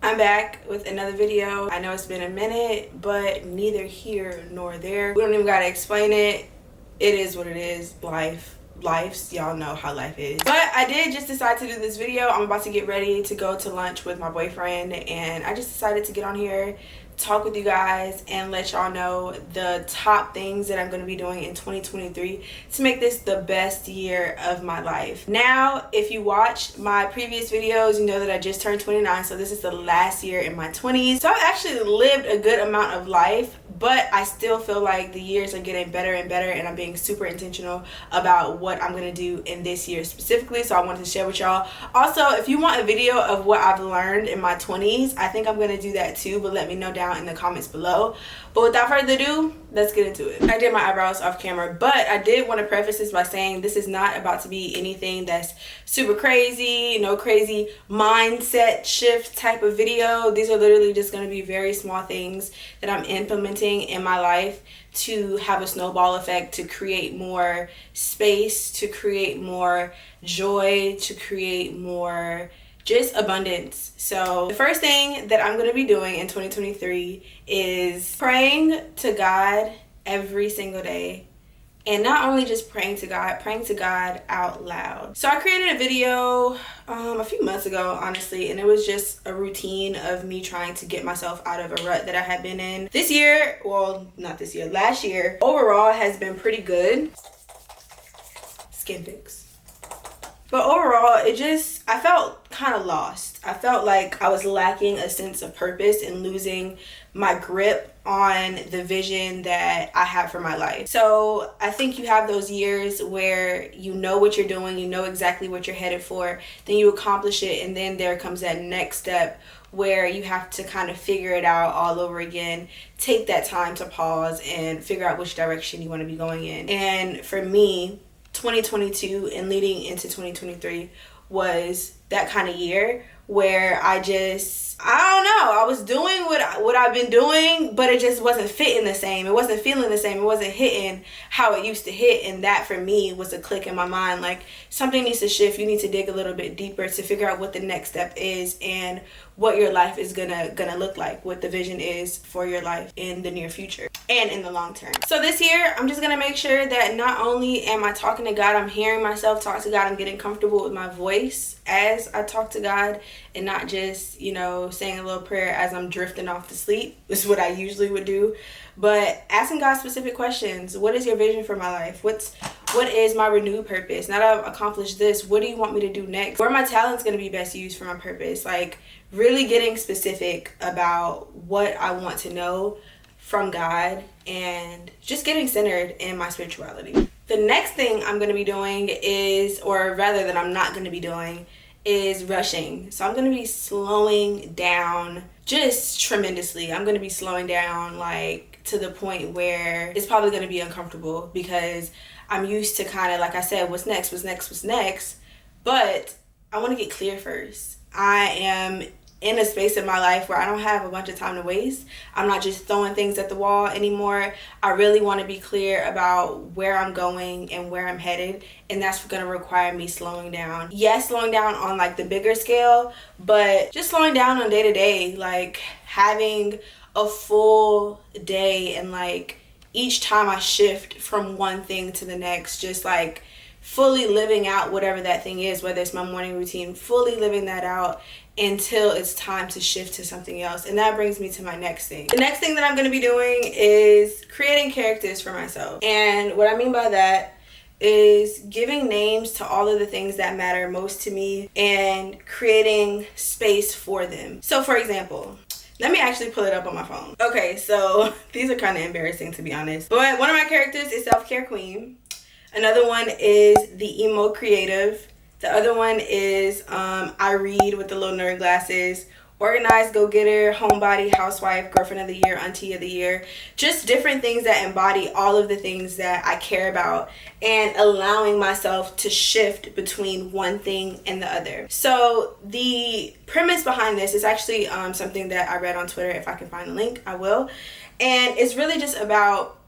I'm back with another video. I know it's been a minute, but neither here nor there. We don't even gotta explain it. It is what it is. Life's, y'all know how life is. But I did just decide to do this video. I'm about to get ready to go to lunch with my boyfriend, and I just decided to get on here, talk with you guys, and let y'all know the top things that I'm going to be doing in 2023 to make this the best year of my life. Now, if you watched my previous videos, you know that I just turned 29, so this is the last year in my 20s. So I've actually lived a good amount of life, but I still feel like the years are getting better and better, and I'm being super intentional about what I'm going to do in this year specifically. So I wanted to share with y'all. Also, if you want a video of what I've learned in my 20s, I think I'm going to do that too, but let me know down in the comments below. But without further ado, let's get into it. I did my eyebrows off camera, but I did want to preface this by saying this is not about to be anything that's super crazy, no crazy mindset shift type of video. These are literally just going to be very small things that I'm implementing in my life to have a snowball effect, to create more space, to create more joy, to create more just abundance. So the first thing that I'm going to be doing in 2023 is praying to God every single day. And not only just praying to God out loud. So I created a video a few months ago, honestly, and it was just a routine of me trying to get myself out of a rut that I had been in. This year, well, not this year, last year, overall has been pretty good. Skin fix. But overall, I felt kind of lost. I felt like I was lacking a sense of purpose and losing my grip on the vision that I have for my life. So I think you have those years where you know what you're doing, you know exactly what you're headed for, then you accomplish it, and then there comes that next step where you have to kind of figure it out all over again, take that time to pause and figure out which direction you want to be going in. And for me, 2022 and leading into 2023 was that kind of year where I don't know, I was doing what I've been doing, but it just wasn't fitting the same. It wasn't feeling the same. It wasn't hitting how it used to hit. And that for me was a click in my mind. Like, something needs to shift. You need to dig a little bit deeper to figure out what the next step is and what your life is gonna look like, what the vision is for your life in the near future and in the long term. So this year, I'm just gonna make sure that not only am I talking to God, I'm hearing myself talk to God, I'm getting comfortable with my voice as I talk to God, and not just, saying a little prayer as I'm drifting off to sleep. This is what I usually would do. But asking God specific questions. What is your vision for my life? What is my renewed purpose? Now that I've accomplished this, what do you want me to do next? Where are my talents going to be best used for my purpose? Like, really getting specific about what I want to know from God and just getting centered in my spirituality. The next thing I'm going to be doing is, or rather that I'm not going to be doing, is rushing. So I'm going to be slowing down just tremendously. I'm going to be slowing down like to the point where it's probably going to be uncomfortable, because I'm used to kind of, like I said, what's next. But I want to get clear first. I am in a space in my life where I don't have a bunch of time to waste. I'm not just throwing things at the wall anymore. I really want to be clear about where I'm going and where I'm headed, and that's going to require me slowing down. Yes, slowing down on like the bigger scale, but just slowing down on day to day, like having a full day, and like each time I shift from one thing to the next, just like fully living out whatever that thing is, whether it's my morning routine, fully living that out until it's time to shift to something else. And that brings me to my next thing. The next thing that I'm going to be doing is creating characters for myself. And what I mean by that is giving names to all of the things that matter most to me and creating space for them. So for example, let me actually pull it up on my phone. Okay, so these are kind of embarrassing, to be honest. But one of my characters is Self-Care Queen. Another one is the Emo Creative. The other one is I Read with the little nerd glasses. Organized Go-Getter, Homebody, Housewife, Girlfriend of the Year, Auntie of the Year. Just different things that embody all of the things that I care about, and allowing myself to shift between one thing and the other. So the premise behind this is actually something that I read on Twitter. If I can find the link, I will. And it's really just about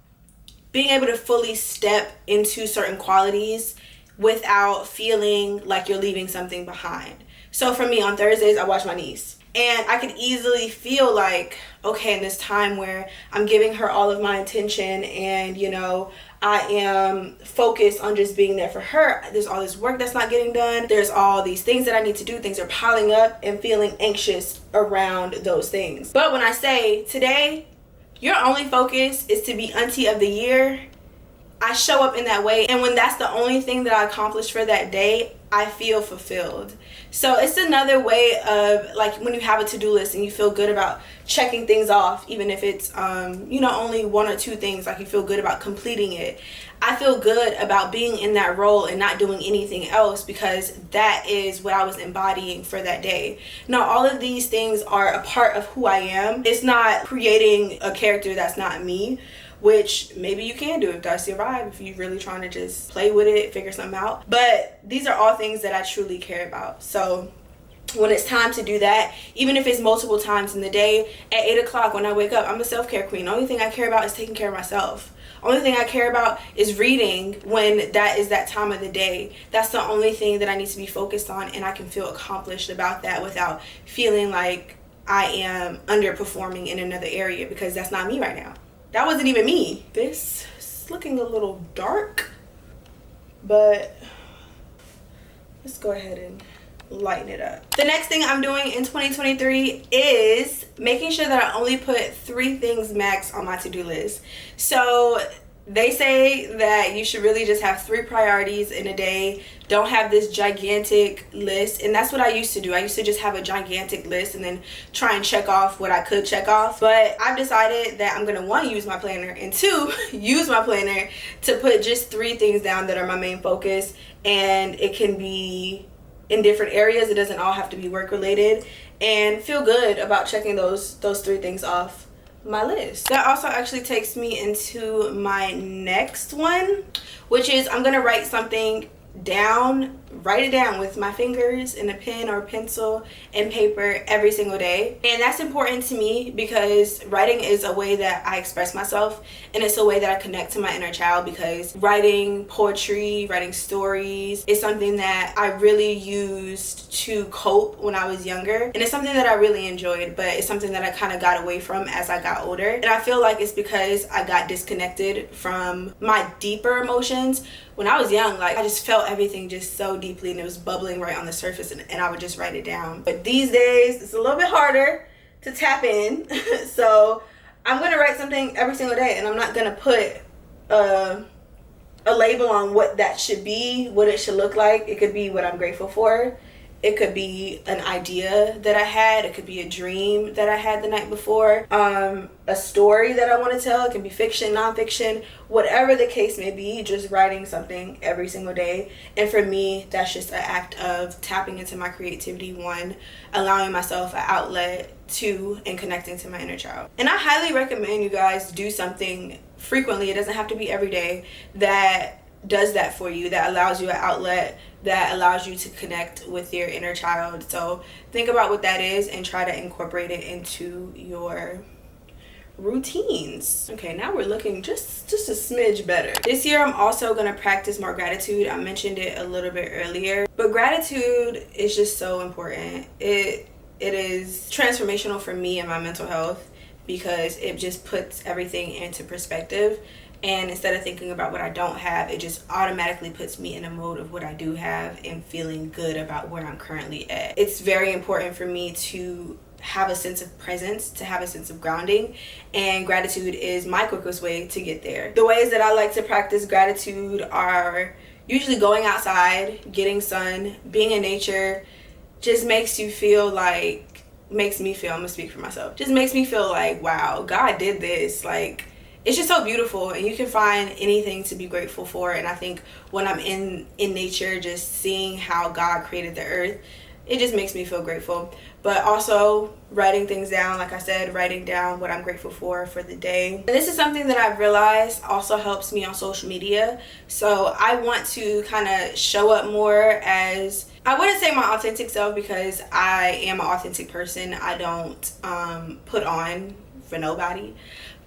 being able to fully step into certain qualities without feeling like you're leaving something behind. So for me, on Thursdays, I wash my niece. And I could easily feel like, okay, in this time where I'm giving her all of my attention and, you know, I am focused on just being there for her, there's all this work that's not getting done, there's all these things that I need to do, things are piling up, and feeling anxious around those things. But when I say today your only focus is to be auntie of the year, I show up in that way, and when that's the only thing that I accomplish for that day, I feel fulfilled. So it's another way of, like, when you have a to-do list and you feel good about checking things off, even if it's you know, only 1 or 2 things, like you feel good about completing it. I feel good about being in that role and not doing anything else, because that is what I was embodying for that day. Now, all of these things are a part of who I am. It's not creating a character that's not me, which maybe you can do if that's your vibe, if you're really trying to just play with it, figure something out. But these are all things that I truly care about. So when it's time to do that, even if it's multiple times in the day, at 8 o'clock when I wake up, I'm a self-care queen. The only thing I care about is taking care of myself. Only thing I care about is reading when that is that time of the day. That's the only thing that I need to be focused on, and I can feel accomplished about that without feeling like I am underperforming in another area, because that's not me right now. That wasn't even me. This is looking a little dark, but let's go ahead and lighten it up. The next thing I'm doing in 2023 is making sure that I only put 3 things max on my to-do list. So they say that you should really just have 3 priorities in a day. Don't have this gigantic list. And that's what I used to do. I used to just have a gigantic list and then try and check off what I could check off. But I've decided that I'm going to, 1, use my planner, and 2, use my planner to put just 3 things down that are my main focus. And it can be in different areas. It doesn't all have to be work related. And feel good about checking those 3 things off my list. That also actually takes me into my next one, which is I'm gonna write something down, write it down with my fingers in a pen or pencil and paper every single day. And that's important to me because writing is a way that I express myself, and it's a way that I connect to my inner child, because writing poetry, writing stories is something that I really used to cope when I was younger, and it's something that I really enjoyed, but it's something that I kind of got away from as I got older. And I feel like it's because I got disconnected from my deeper emotions. When I was young, like, I just felt everything just so deeply, and it was bubbling right on the surface, and I would just write it down. But these days, it's a little bit harder to tap in. So I'm gonna write something every single day, and I'm not gonna put a label on what that should be, what it should look like. It could be what I'm grateful for. It could be an idea that I had. It could be a dream that I had the night before. A story that I want to tell. It can be fiction, nonfiction, whatever the case may be, just writing something every single day. And for me, that's just an act of tapping into my creativity, 1, allowing myself an outlet, 2, and connecting to my inner child. And I highly recommend you guys do something frequently. It doesn't have to be every day, that does that for you, that allows you an outlet, that allows you to connect with your inner child. So think about what that is and try to incorporate it into your routines. Okay, now we're looking just a smidge better. This year I'm also going to practice more gratitude. I mentioned it a little bit earlier, but gratitude is just so important. It is transformational for me and my mental health, because it just puts everything into perspective. And instead of thinking about what I don't have, it just automatically puts me in a mode of what I do have and feeling good about where I'm currently at. It's very important for me to have a sense of presence, to have a sense of grounding, and gratitude is my quickest way to get there. The ways that I like to practice gratitude are usually going outside, getting sun, being in nature. Just makes you feel like, makes me feel, I'm gonna speak for myself, just makes me feel like, wow, God did this. Like, it's just so beautiful, and you can find anything to be grateful for. And I think when I'm in nature, just seeing how God created the earth, it just makes me feel grateful. But also writing things down, like I said, writing down what I'm grateful for the day. And this is something that I've realized also helps me on social media. So I want to kind of show up more as, I wouldn't say my authentic self, because I am an authentic person. I don't put on for nobody.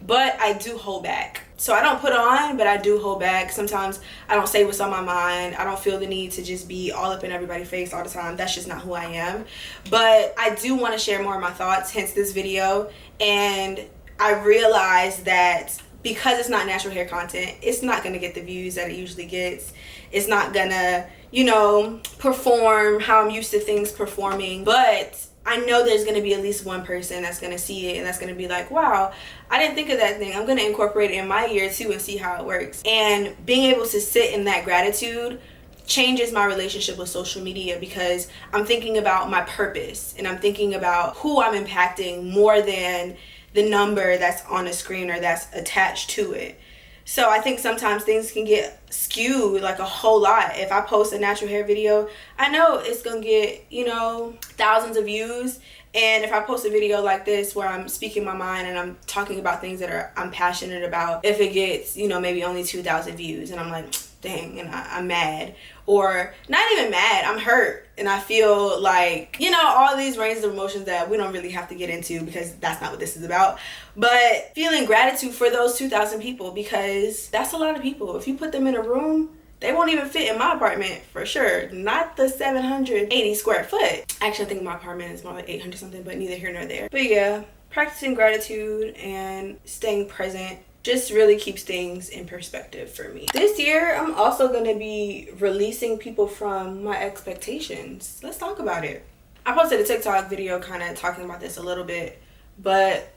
But I do hold back. So I don't put on, but I do hold back. Sometimes I don't say what's on my mind. I don't feel the need to just be all up in everybody's face all the time. That's just not who I am. But I do want to share more of my thoughts, hence this video. And I realized that because it's not natural hair content, it's not going to get the views that it usually gets. It's not going to, you know, perform how I'm used to things performing. But I know there's going to be at least one person that's going to see it and that's going to be like, wow, I didn't think of that thing. I'm going to incorporate it in my year too and see how it works. And being able to sit in that gratitude changes my relationship with social media, because I'm thinking about my purpose and I'm thinking about who I'm impacting more than the number that's on the screen or that's attached to it. So I think sometimes things can get skewed like a whole lot. If I post a natural hair video, I know it's gonna get, you know, thousands of views. And if I post a video like this where I'm speaking my mind and I'm talking about things that I'm passionate about, if it gets, you know, maybe only 2,000 views and I'm like, dang, and I'm mad. Or not even mad, I'm hurt. And I feel like, you know, all these ranges of emotions that we don't really have to get into because that's not what this is about. But feeling gratitude for those 2,000 people, because that's a lot of people. If you put them in a room, they won't even fit in my apartment for sure. Not the 780 square foot. Actually, I think my apartment is more like 800 something, but neither here nor there. But yeah, practicing gratitude and staying present just really keeps things in perspective for me. This year, I'm also gonna be releasing people from my expectations. Let's talk about it. I posted a TikTok video kind of talking about this a little bit, but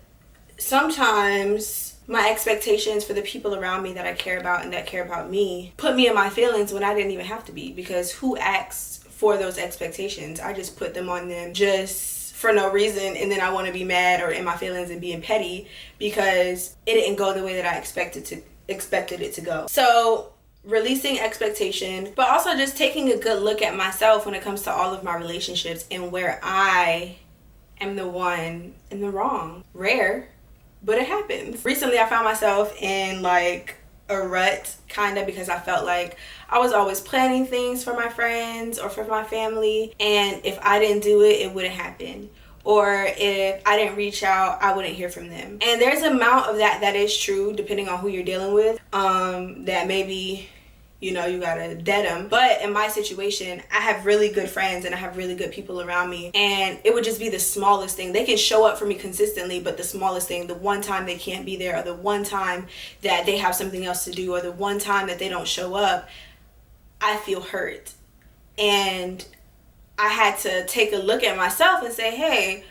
sometimes my expectations for the people around me that I care about and that care about me put me in my feelings when I didn't even have to be, because who asked for those expectations? I just put them on them just for no reason, and then I want to be mad or in my feelings and being petty because it didn't go the way that I expected it to go. So releasing expectation, but also just taking a good look at myself when it comes to all of my relationships and where I am the one in the wrong. Rare, but it happens. Recently I found myself in like a rut, kind of, because I felt like I was always planning things for my friends or for my family, and if I didn't do it, it wouldn't happen. Or if I didn't reach out, I wouldn't hear from them. And there's an amount of that is true depending on who you're dealing with, that maybe, you know, you gotta dead them. But in my situation, I have really good friends and I have really good people around me, and it would just be the smallest thing. They can show up for me consistently, but the smallest thing, the one time they can't be there, or the one time that they have something else to do, or the one time that they don't show up, I feel hurt. And I had to take a look at myself and say, hey,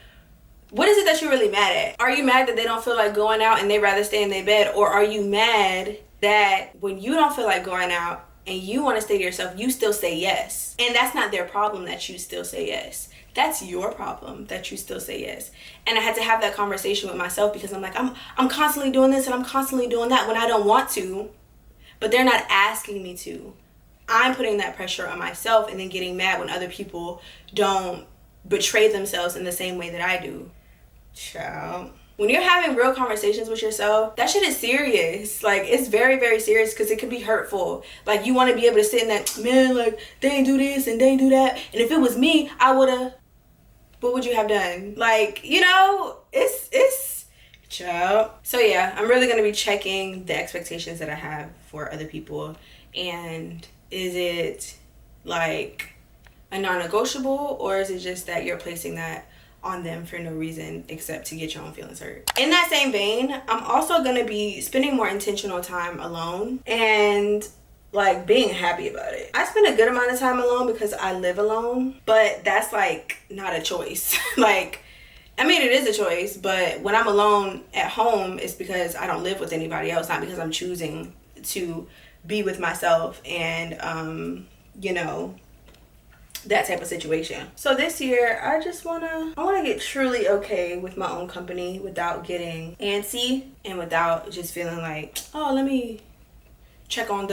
what is it that you're really mad at? Are you mad that they don't feel like going out and they rather stay in their bed? Or are you mad that when you don't feel like going out and you want to stay to yourself, you still say yes? And that's not their problem that you still say yes. That's your problem that you still say yes. And I had to have that conversation with myself, because I'm like, I'm constantly doing this and I'm constantly doing that when I don't want to, but they're not asking me to. I'm putting that pressure on myself and then getting mad when other people don't betray themselves in the same way that I do. Child. When you're having real conversations with yourself, that shit is serious. Like, it's very, very serious, because it can be hurtful. Like, you want to be able to sit in that, man, like, they ain't do this and they ain't do that. And if it was me, I would have. What would you have done? Like, you know, it's child. So yeah, I'm really going to be checking the expectations that I have for other people. And is it like a non-negotiable, or is it just that you're placing that on them for no reason except to get your own feelings hurt? In that same vein, I'm also going to be spending more intentional time alone and like being happy about it. I spend a good amount of time alone because I live alone, but that's like not a choice. Like, I mean, it is a choice, but when I'm alone at home, it's because I don't live with anybody else, not because I'm choosing to be with myself and you know, that type of situation. So this year I want to get truly okay with my own company without getting antsy and without just feeling like, oh, let me check on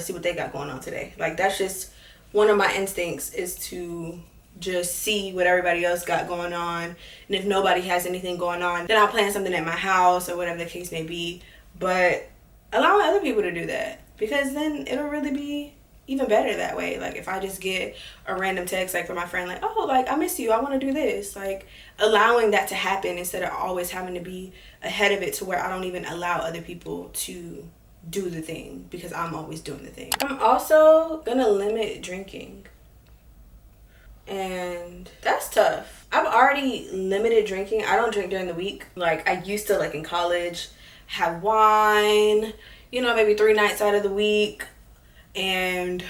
see what they got going on today. Like, that's just one of my instincts, is to just see what everybody else got going on, and if nobody has anything going on, then I'll plan something at my house or whatever the case may be. But allowing other people to do that, because then it'll really be even better that way. Like if I just get a random text like from my friend like, oh, like I miss you, I want to do this, like allowing that to happen instead of always having to be ahead of it to where I don't even allow other people to do the thing because I'm always doing the thing. I'm also gonna limit drinking, and that's tough. I've already limited drinking. I don't drink during the week. Like I used to, like in college, have wine, you know, maybe 3 nights out of the week. And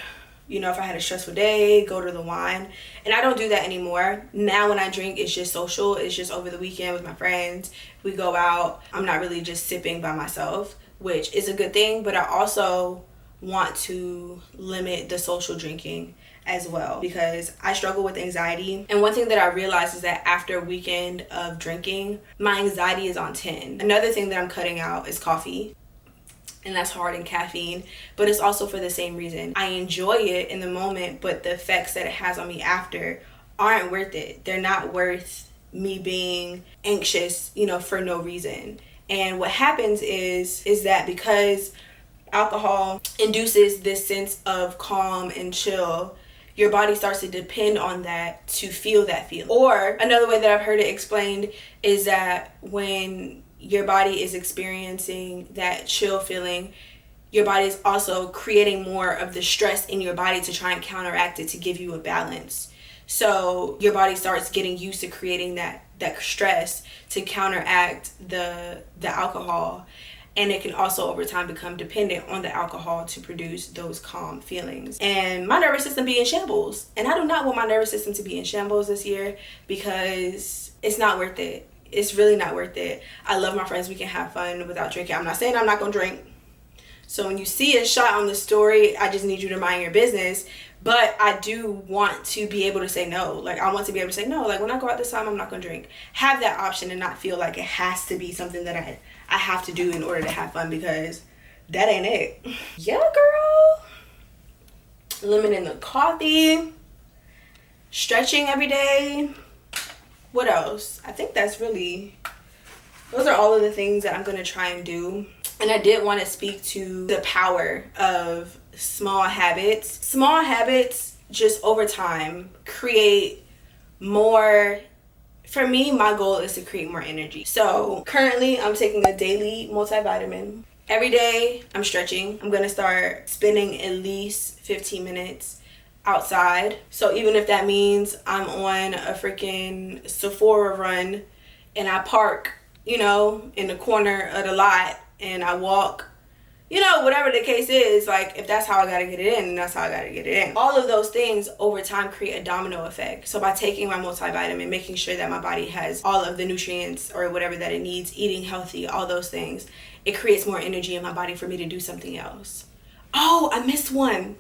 you know, if I had a stressful day, go to the wine. And I don't do that anymore. Now when I drink, it's just social. It's just over the weekend with my friends. We go out. I'm not really just sipping by myself, which is a good thing. But I also want to limit the social drinking as well because I struggle with anxiety. And one thing that I realized is that after a weekend of drinking, my anxiety is on 10. Another thing that I'm cutting out is coffee. And that's hard in caffeine, but it's also for the same reason. I enjoy it in the moment, but the effects that it has on me after aren't worth it. They're not worth me being anxious, you know, for no reason. And what happens is that because alcohol induces this sense of calm and chill, your body starts to depend on that to feel that feeling. Or another way that I've heard it explained is that when your body is experiencing that chill feeling, your body is also creating more of the stress in your body to try and counteract it to give you a balance. So your body starts getting used to creating that stress to counteract the alcohol. And it can also over time become dependent on the alcohol to produce those calm feelings. And my nervous system be in shambles. And I do not want my nervous system to be in shambles this year because it's not worth it. It's really not worth it. I love my friends. We can have fun without drinking. I'm not saying I'm not gonna drink. So when you see a shot on the story, I just need you to mind your business. But I do want to be able to say no. Like I want to be able to say no. Like when I go out this time, I'm not gonna drink. Have that option and not feel like it has to be something that I have to do in order to have fun because that ain't it. Yeah, girl. Limiting the coffee. Stretching every day. What else? I think those are all of the things that I'm going to try and do. And I did want to speak to the power of small habits. Small habits just over time create more. For me, my goal is to create more energy. So currently I'm taking a daily multivitamin. Every day I'm stretching. I'm going to start spending at least 15 minutes outside. So even if that means I'm on a freaking Sephora run and I park, you know, in the corner of the lot and I walk, you know, whatever the case is, like if that's how I gotta get it in, then that's how I gotta get it in. All of those things over time create a domino effect. So by taking my multivitamin, making sure that my body has all of the nutrients or whatever that it needs, eating healthy, all those things, it creates more energy in my body for me to do something else. Oh, I missed one.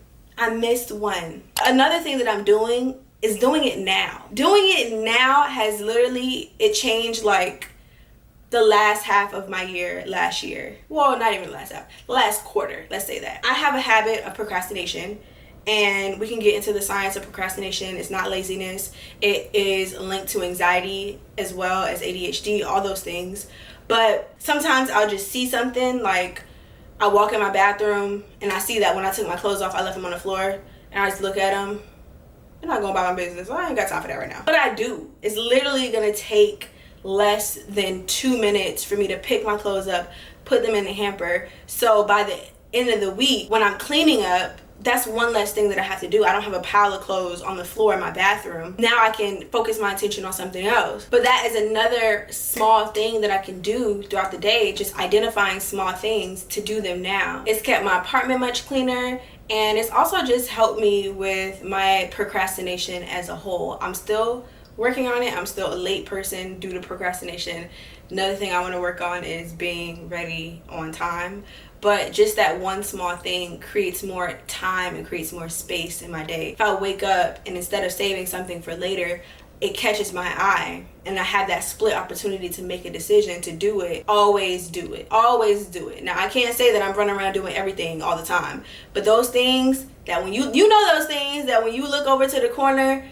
Another thing that I'm doing is doing it now. Doing it now has literally, it changed like the last half of my year last year. Well, not even the last half, last quarter, let's say that. I have a habit of procrastination, and we can get into the science of procrastination. It's not laziness. It is linked to anxiety as well as ADHD, all those things. But sometimes I'll just see something, like I walk in my bathroom and I see that when I took my clothes off, I left them on the floor, and I just look at them. I'm not going about my business. I ain't got time for that right now. But I do. It's literally gonna take less than 2 minutes for me to pick my clothes up, put them in the hamper. So by the end of the week, when I'm cleaning up, that's one less thing that I have to do. I don't have a pile of clothes on the floor in my bathroom. Now I can focus my attention on something else. But that is another small thing that I can do throughout the day, just identifying small things to do them now. It's kept my apartment much cleaner, and it's also just helped me with my procrastination as a whole. I'm still working on it. I'm still a late person due to procrastination. Another thing I want to work on is being ready on time. But just that one small thing creates more time and creates more space in my day. If I wake up and instead of saving something for later, it catches my eye and I have that split opportunity to make a decision to do it, always do it. Always do it. Now, I can't say that I'm running around doing everything all the time. But those things that when you know those things that when you look over to the corner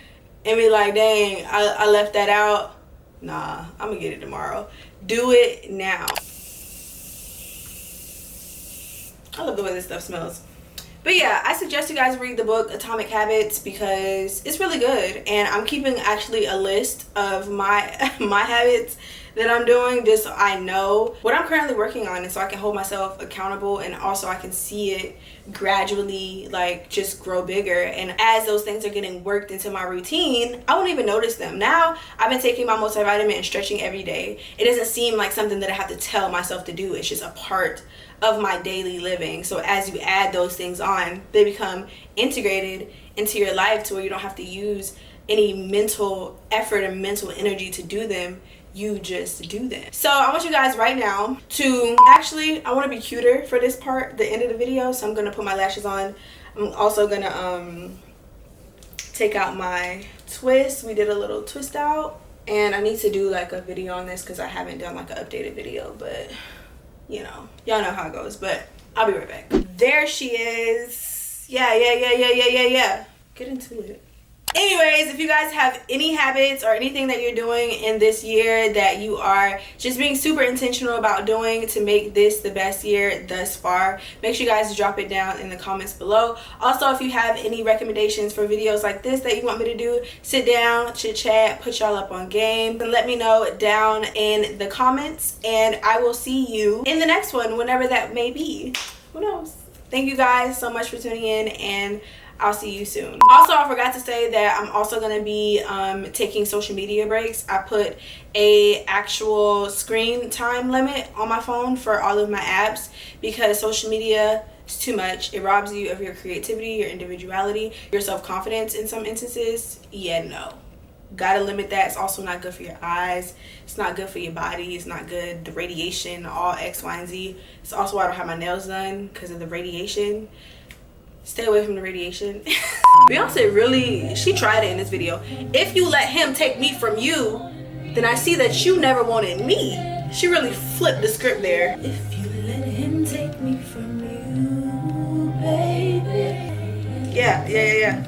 and be like, dang, I left that out. Nah, I'm gonna get it tomorrow. Do it now. I love the way this stuff smells. But yeah, I suggest you guys read the book Atomic Habits because it's really good, and I'm keeping actually a list of my my habits that I'm doing just so I know what I'm currently working on, and so I can hold myself accountable, and also I can see it gradually like just grow bigger. And as those things are getting worked into my routine, I won't even notice them. Now I've been taking my multivitamin and stretching every day. It doesn't seem like something that I have to tell myself to do. It's just a part of my daily living. So as you add those things on, they become integrated into your life to where you don't have to use any mental effort and mental energy to do them. You just do them. So I want you guys right now to actually, I want to be cuter for this part, the end of the video, so I'm gonna put my lashes on. I'm also gonna take out my twist. We did a little twist out, and I need to do like a video on this because I haven't done like an updated video, but you know, y'all know how it goes. But I'll be right back. There she is. Yeah. Get into it. Anyways, if you guys have any habits or anything that you're doing in this year that you are just being super intentional about doing to make this the best year thus far, make sure you guys drop it down in the comments below. Also, if you have any recommendations for videos like this that you want me to do, sit down, chit chat, put y'all up on game, and let me know down in the comments, and I will see you in the next one, whenever that may be. Who knows? Thank you guys so much for tuning in, and I'll see you soon. Also, I forgot to say that I'm also going to be taking social media breaks. I put a actual screen time limit on my phone for all of my apps because social media is too much. It robs you of your creativity, your individuality, your self-confidence in some instances. Yeah, no. Gotta limit that. It's also not good for your eyes. It's not good for your body. It's not good. The radiation, all X, Y, and Z. It's also why I don't have my nails done, because of the radiation. Stay away from the radiation. Beyonce really, she tried it in this video. If you let him take me from you, then I see that you never wanted me. She really flipped the script there. If you let him take me from you, baby. Yeah.